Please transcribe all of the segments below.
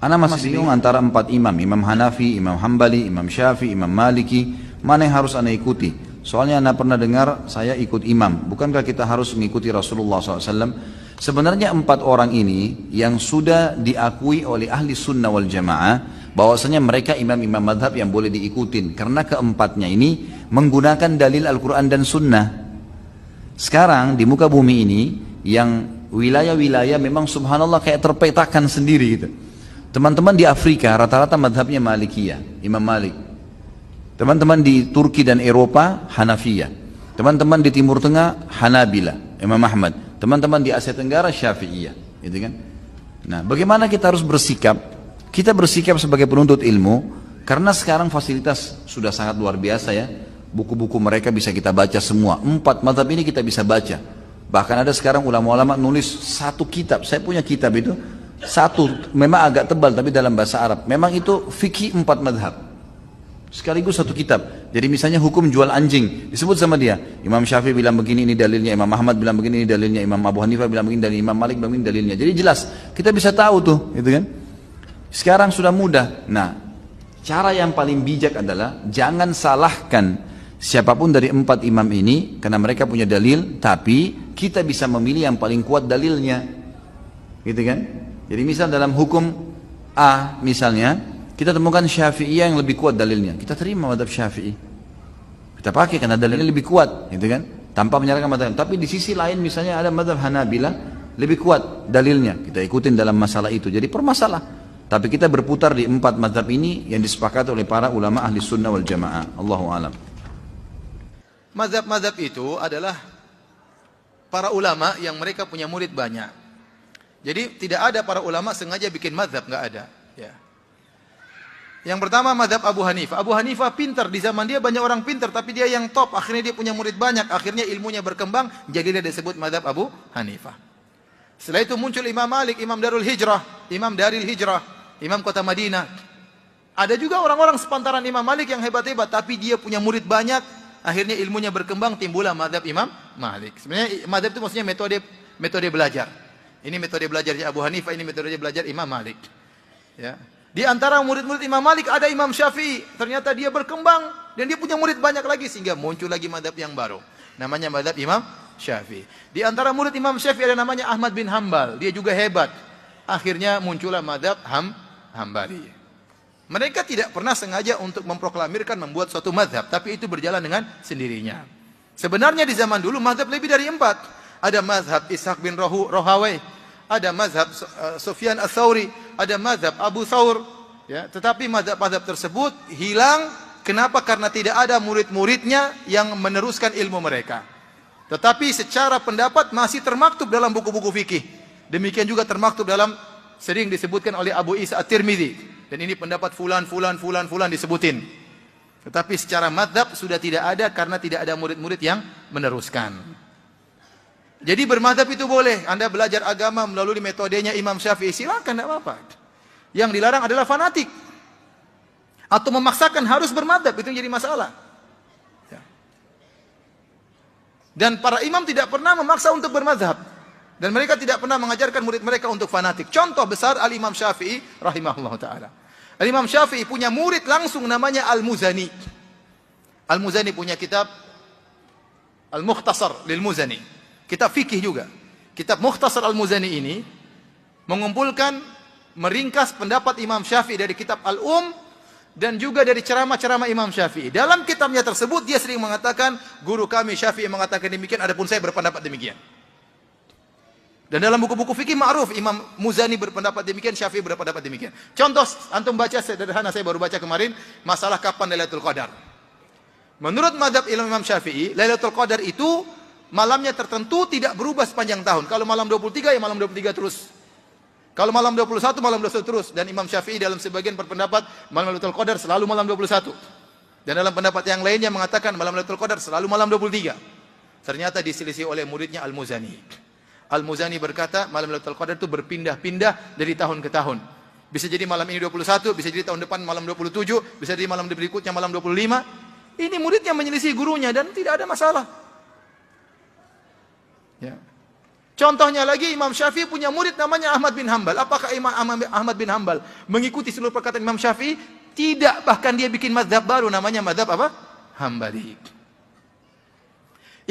Ana masih bingung antara empat imam, Imam Hanafi, Imam Hambali, Imam Syafi'i, Imam Maliki, mana yang harus ana ikuti? Soalnya ana pernah dengar saya ikut imam, bukankah kita harus mengikuti Rasulullah SAW? Sebenarnya empat orang ini yang sudah diakui oleh ahli sunnah wal jamaah, bahwasanya mereka imam-imam madhab yang boleh diikutin, karena keempatnya ini menggunakan dalil Al-Quran dan sunnah. Sekarang di muka bumi ini, yang wilayah-wilayah memang subhanallah kayak terpetakan sendiri gitu. Teman-teman di Afrika rata-rata madhabnya Malikiyah, Imam Malik. Teman-teman di Turki dan Eropa, Hanafiyah. Teman-teman di Timur Tengah, Hanabila, Imam Ahmad. Teman-teman di Asia Tenggara, Syafi'iyah. Gitu kan? Nah, bagaimana kita harus bersikap? Kita bersikap sebagai penuntut ilmu, karena sekarang fasilitas sudah sangat luar biasa ya. Buku-buku mereka bisa kita baca semua. Empat madhab ini kita bisa baca. Bahkan ada sekarang ulama-ulama nulis satu kitab. Saya punya kitab itu. Satu, memang agak tebal tapi dalam bahasa Arab. Memang itu fikih empat madhab. Sekaligus satu kitab. Jadi misalnya hukum jual anjing, disebut sama dia. Imam Syafi'i bilang begini, ini dalilnya. Imam Ahmad bilang begini, ini dalilnya. Imam Abu Hanifah bilang begini, dalilnya. Imam Malik bilang begini, dalilnya. Jadi jelas, kita bisa tahu tuh, gitu kan. Sekarang sudah mudah. Nah, cara yang paling bijak adalah jangan salahkan siapapun dari empat imam ini, karena mereka punya dalil, tapi kita bisa memilih yang paling kuat dalilnya. Gitu kan. Jadi misal dalam hukum A misalnya, kita temukan Syafi'iyah yang lebih kuat dalilnya. Kita terima madhab Syafi'i. Kita pakai karena dalilnya lebih kuat, gitu kan? Tanpa menyalahkan madhab. Tapi di sisi lain misalnya ada madhab Hanabila lebih kuat dalilnya. Kita ikutin dalam masalah itu. Jadi permasalah. Tapi kita berputar di empat madhab ini yang disepakati oleh para ulama ahli sunnah wal jamaah. Allahu alam. Mazhab-mazhab itu adalah para ulama yang mereka punya murid banyak. Jadi tidak ada para ulama sengaja bikin mazhab, nggak ada. Ya. Yang pertama mazhab Abu Hanifah. Abu Hanifah pintar, di zaman dia banyak orang pintar, tapi dia yang top. Akhirnya dia punya murid banyak, akhirnya ilmunya berkembang, jadi dia disebut mazhab Abu Hanifah. Setelah itu muncul Imam Malik, Imam Darul Hijrah, Imam Kota Madinah. Ada juga orang-orang sepantaran Imam Malik yang hebat-hebat, tapi dia punya murid banyak, akhirnya ilmunya berkembang, timbullah mazhab Imam Malik. Sebenarnya mazhab itu maksudnya metode belajar. Ini metode belajarnya Abu Hanifah, ini metode belajar Imam Malik. Ya. Di antara murid-murid Imam Malik ada Imam Syafi'i. Ternyata dia berkembang dan dia punya murid banyak lagi sehingga muncul lagi mazhab yang baru. Namanya mazhab Imam Syafi'i. Di antara murid Imam Syafi'i ada namanya Ahmad bin Hambal. Dia juga hebat. Akhirnya muncullah mazhab Hambali. Mereka tidak pernah sengaja untuk memproklamirkan membuat suatu mazhab, tapi itu berjalan dengan sendirinya. Sebenarnya di zaman dulu mazhab lebih dari 4. Ada mazhab Ishaq bin Rohawai, ada mazhab Sufyan Ats-Tsauri, ada mazhab Abu Thawr, ya, tetapi mazhab-mazhab tersebut hilang. Kenapa? Karena tidak ada murid-muridnya yang meneruskan ilmu mereka. Tetapi secara pendapat masih termaktub dalam buku-buku fikih. Demikian juga termaktub dalam, sering disebutkan oleh Abu Isa At-Tirmidzi. Dan ini pendapat fulan disebutin. Tetapi secara mazhab sudah tidak ada karena tidak ada murid-murid yang meneruskan. Jadi bermadzhab itu boleh. Anda belajar agama melalui metodenya Imam Syafi'i, silakan, tidak apa-apa. Yang dilarang adalah fanatik atau memaksakan harus bermadzhab, itu jadi masalah. Ya. Dan para imam tidak pernah memaksa untuk bermadzhab, dan mereka tidak pernah mengajarkan murid mereka untuk fanatik. Contoh besar Al-Imam Syafi'i rahimahullah ta'ala. Al-Imam Syafi'i punya murid langsung namanya Al-Muzani. Al-Muzani punya kitab Al-Mukhtasar lil-Muzani, kitab fikih juga. Kitab Mukhtasar Al-Muzani ini mengumpulkan, meringkas pendapat Imam Syafi'i dari kitab Al-Um dan juga dari ceramah-ceramah Imam Syafi'i. Dalam kitabnya tersebut dia sering mengatakan, guru kami Syafi'i mengatakan demikian, adapun saya berpendapat demikian. Dan dalam buku-buku fikih ma'ruf, Imam Muzani berpendapat demikian, Syafi'i berpendapat demikian. Contoh, antum baca sederhana, saya baru baca kemarin, masalah kapan Lailatul Qadar. Menurut mazhab Imam Syafi'i, Lailatul Qadar itu malamnya tertentu, tidak berubah sepanjang tahun. Kalau malam 23 ya malam 23 terus. Kalau malam 21 malam 21 terus. Dan Imam Syafi'i dalam sebagian berpendapat malam Lailatul Qadar selalu malam 21. Dan dalam pendapat yang lainnya mengatakan malam Lailatul Qadar selalu malam 23. Ternyata diselisih oleh muridnya Al-Muzani. Al-Muzani berkata malam Lailatul Qadar itu berpindah-pindah dari tahun ke tahun. Bisa jadi malam ini 21, bisa jadi tahun depan malam 27, bisa jadi malam berikutnya malam 25. Ini muridnya menyelisih gurunya dan tidak ada masalah. Ya. Contohnya lagi Imam Syafi'i punya murid namanya Ahmad bin Hambal. Apakah Imam Ahmad bin Hambal mengikuti seluruh perkataan Imam Syafi'i? Tidak, bahkan dia bikin mazhab baru namanya mazhab apa? Hambali.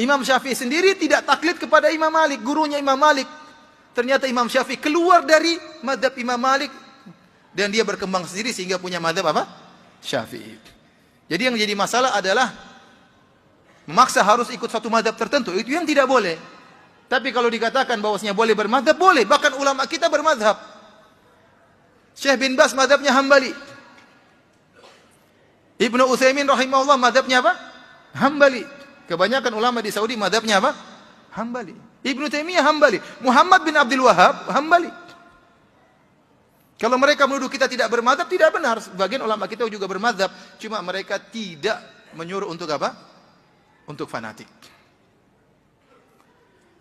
Imam Syafi'i sendiri tidak taklid kepada Imam Malik, gurunya Imam Malik. Ternyata Imam Syafi'i keluar dari mazhab Imam Malik dan dia berkembang sendiri sehingga punya mazhab apa? Syafi'i. Jadi yang jadi masalah adalah memaksa harus ikut satu mazhab tertentu, itu yang tidak boleh. Tapi kalau dikatakan bahwasanya boleh bermadzhab, boleh. Bahkan ulama kita bermadzhab. Syekh bin Baz mazhabnya Hambali. Ibnu Utsaimin rahimahullah mazhabnya apa? Hambali. Kebanyakan ulama di Saudi mazhabnya apa? Hambali. Ibnu Taimiyah Hambali. Muhammad bin Abdul Wahab Hambali. Kalau mereka menuduh kita tidak bermadzhab, tidak benar. Sebagian ulama kita juga bermadzhab, cuma mereka tidak menyuruh untuk apa? Untuk fanatik.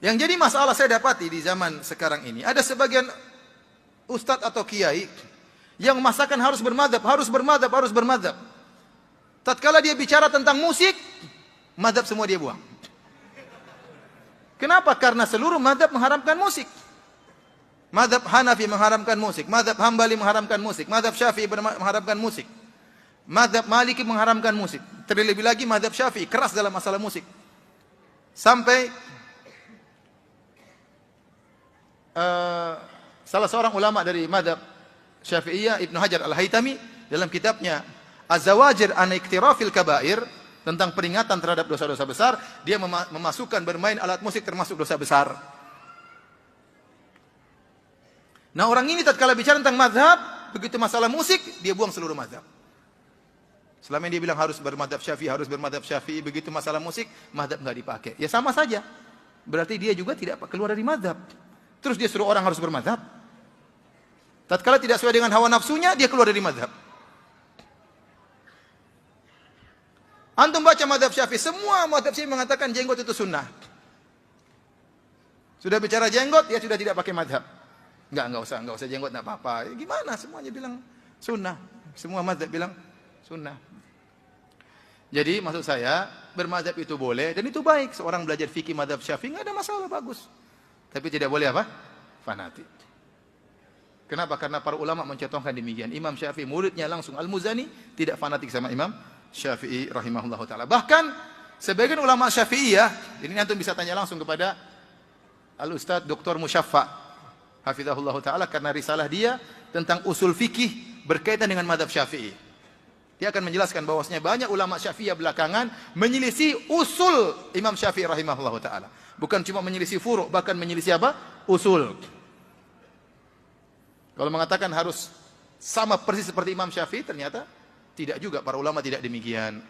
Yang jadi masalah saya dapati di zaman sekarang ini, ada sebagian ustadz atau kiai yang memaksakan harus bermadzhab, harus bermadzhab, harus bermadzhab. Tatkala dia bicara tentang musik, madzhab semua dia buang. Kenapa? Karena seluruh madzhab mengharamkan musik. Madzhab Hanafi mengharamkan musik, madzhab Hambali mengharamkan musik, madzhab Syafi'i mengharamkan musik, madzhab Maliki mengharamkan musik. Terlebih lagi madzhab Syafi'i keras dalam masalah musik. Sampai salah seorang ulama dari madhab Syafi'iyah, Ibnu Hajar Al-Haytami, dalam kitabnya Az-Zawajir an Iktirafil Kabair, tentang peringatan terhadap dosa-dosa besar, dia memasukkan bermain alat musik termasuk dosa besar. Nah, orang ini tatkala bicara tentang mazhab, begitu masalah musik, dia buang seluruh mazhab. Selama ini dia bilang harus bermadhab Syafi'i, harus bermadhab Syafi'i, begitu masalah musik, mazhab enggak dipakai. Ya sama saja. Berarti dia juga tidak keluar dari mazhab. Terus dia suruh orang harus bermadzhab. Tatkala tidak sesuai dengan hawa nafsunya, dia keluar dari mazhab. Antum baca mazhab Syafi'i, semua mazhab Syafi'i mengatakan jenggot itu sunnah. Sudah bicara jenggot, ya sudah tidak pakai mazhab. Enggak usah jenggot, enggak apa-apa. Gimana? Semuanya bilang sunnah. Semua mazhab bilang sunnah. Jadi maksud saya, bermazhab itu boleh dan itu baik. Seorang belajar fikih mazhab Syafi'i enggak ada masalah, bagus. Tapi tidak boleh apa? Fanatik. Kenapa? Karena para ulama mencontohkan demikian. Imam Syafi'i muridnya langsung Al-Muzani tidak fanatik sama Imam Syafi'i rahimahullah ta'ala. Bahkan sebagian ulama Syafi'iyah, ini antum bisa tanya langsung kepada Al-Ustadz Dr. Musyaffa hafizahullah ta'ala, karena risalah dia tentang usul fikih berkaitan dengan mazhab Syafi'i. Dia akan menjelaskan bahwasanya banyak ulama Syafi'iyah belakangan menyelisih usul Imam Syafi'i rahimahullah ta'ala. Bukan cuma menyelisih furu', bahkan menyelisih apa? Usul. Kalau mengatakan harus sama persis seperti Imam Syafi'i, ternyata tidak juga, para ulama tidak demikian.